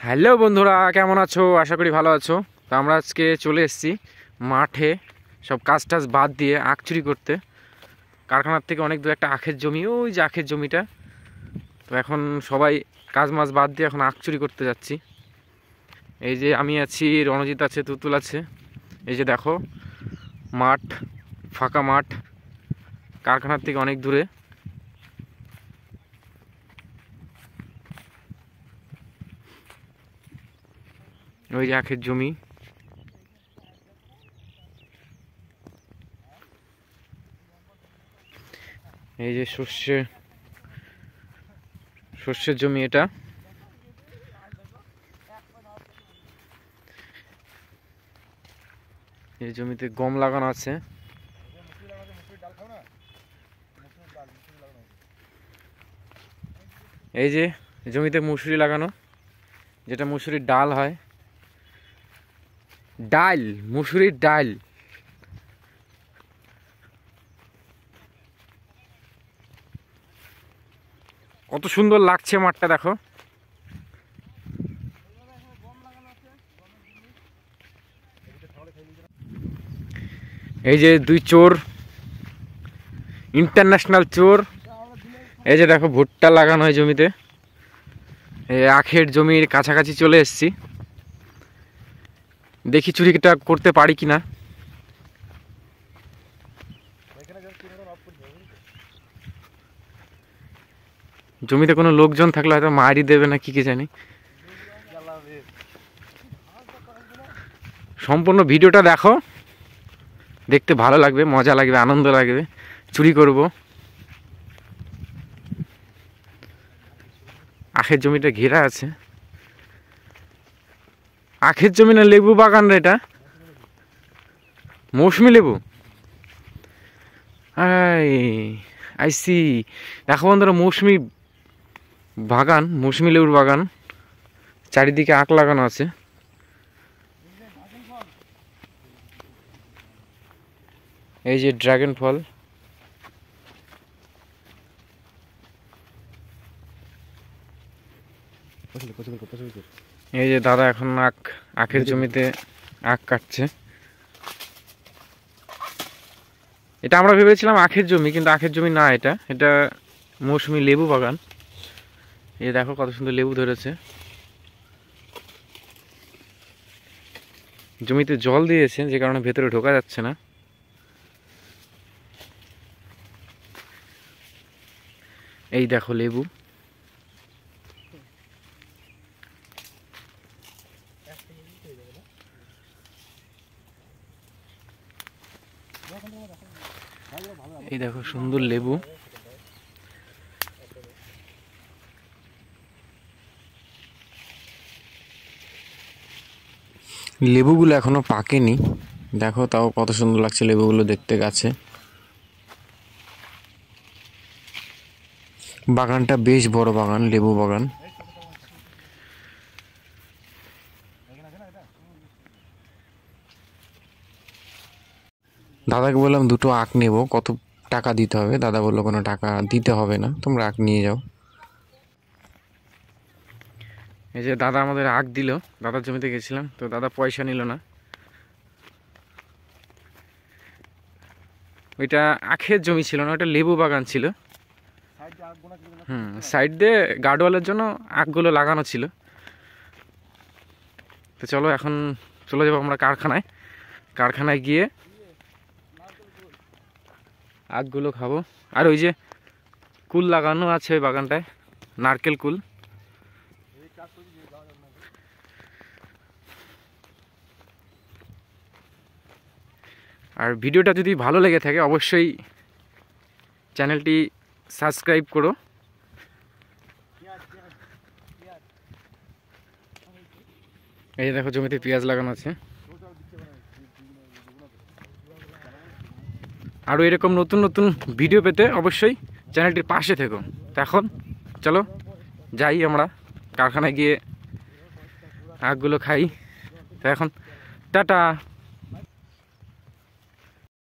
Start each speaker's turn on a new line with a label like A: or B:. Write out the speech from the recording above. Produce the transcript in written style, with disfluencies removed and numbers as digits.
A: Hello বন্ধুরা, কেমন আছো? আশা করি ভালো আছো। তো আমরা আজকে চলে এসেছি মাঠে সব কাজ টাজ বাদ দিয়ে আখ চুরি করতে। কারখানার থেকে অনেক দূর একটা আখের জমি, ওই যে আখের জমিটা। তো এখন সবাই কাজ মাছ বাদ দিয়ে এখন আখ চুরি করতে যাচ্ছি। এই যে আমি আছি, রণজিৎ আছে, তুতুল আছে। এই যে দেখো মাঠ, ফাঁকা মাঠ, কারখানার থেকে অনেক দূরে। ওই যে আখের জমি। এই যে সর্ষের জমি এটা। এই জমিতে গম লাগানো আছে। এই যে জমিতে মুসুরি লাগানো, যেটা মুসুরির ডাল হয়। ডাল, মুসুরির ডাল। কত সুন্দর লাগছে মাঠটা, দেখো। এই যে দুই চোর, ইন্টারন্যাশনাল চোর। এই যে দেখো ভুট্টা লাগানো হয় জমিতে। এই আখের জমির কাছাকাছি চলে এসেছি, দেখি চুরিটা করতে পারি কিনা। জমিতে কোনো লোকজন থাকলে হয়তো মারি দেবে না কি জানি। সম্পূর্ণ ভিডিওটা দেখো, দেখতে ভালো লাগবে, মজা লাগবে, আনন্দ লাগবে। চুরি করব। আখের জমিটা ঘেরা আছে। আখের জমি না লেবু বাগান রে এটা? মৌসুমি লেবু। আইসি, দেখো বন্ধুরা, মৌসুমি বাগান, মৌসুমি লেবুর বাগান। চারিদিকে আখ লাগানো আছে। এই যে ড্রাগন ফল। এই যে দাদা এখন আখের জমিতে আখ কাটছে। এটা আমরা ভেবেছিলাম আখের জমি, কিন্তু আখের জমি না, এটা এটা মৌসুমি লেবু বাগান। এই দেখো কত সুন্দর লেবু ধরেছে। জমিতে জল দিয়েছে, যে কারণে ভেতরে ঢোকা যাচ্ছে না। এই দেখো লেবু। এই দেখো সুন্দর লেবু। লেবুগুলো এখনো পাকেনি, দেখো তাও কত সুন্দর লাগছে লেবুগুলো দেখতে গাছে। বাগানটা বেশ বড় বাগান, লেবু বাগান। দাদাকে বললাম দুটো আখ নেব, কত টাকা দিতে হবে? দাদা বললো কোনো টাকা দিতে হবে না, তোমরা আখ নিয়ে যাও। এই যে দাদা আমাদের আখ দিল। দাদার জমিতে গেছিলাম, তো দাদা পয়সা নিল না। ওইটা আখের জমি ছিল না, ওটা লেবু বাগান ছিল। সাইড দিয়ে গার্ডওয়ালের জন্য আখগুলো লাগানো ছিল। তো চলো এখন চলে যাবো আমরা কারখানায় গিয়ে আখগুলো খাবো। আর ওই যে কুল লাগানো আছে ওই বাগানটায়, নারকেল কুল। আর ভিডিওটা যদি ভালো লেগে থাকে অবশ্যই চ্যানেলটি সাবস্ক্রাইব করো। এই দেখো জমিতে পেঁয়াজ লাগানো আছে। আরও এরকম নতুন নতুন ভিডিও পেতে অবশ্যই চ্যানেলটির পাশে থেকো। তো এখন চলো যাই আমরা কারখানায় গিয়ে আখগুলো খাই। তো এখন টাটা।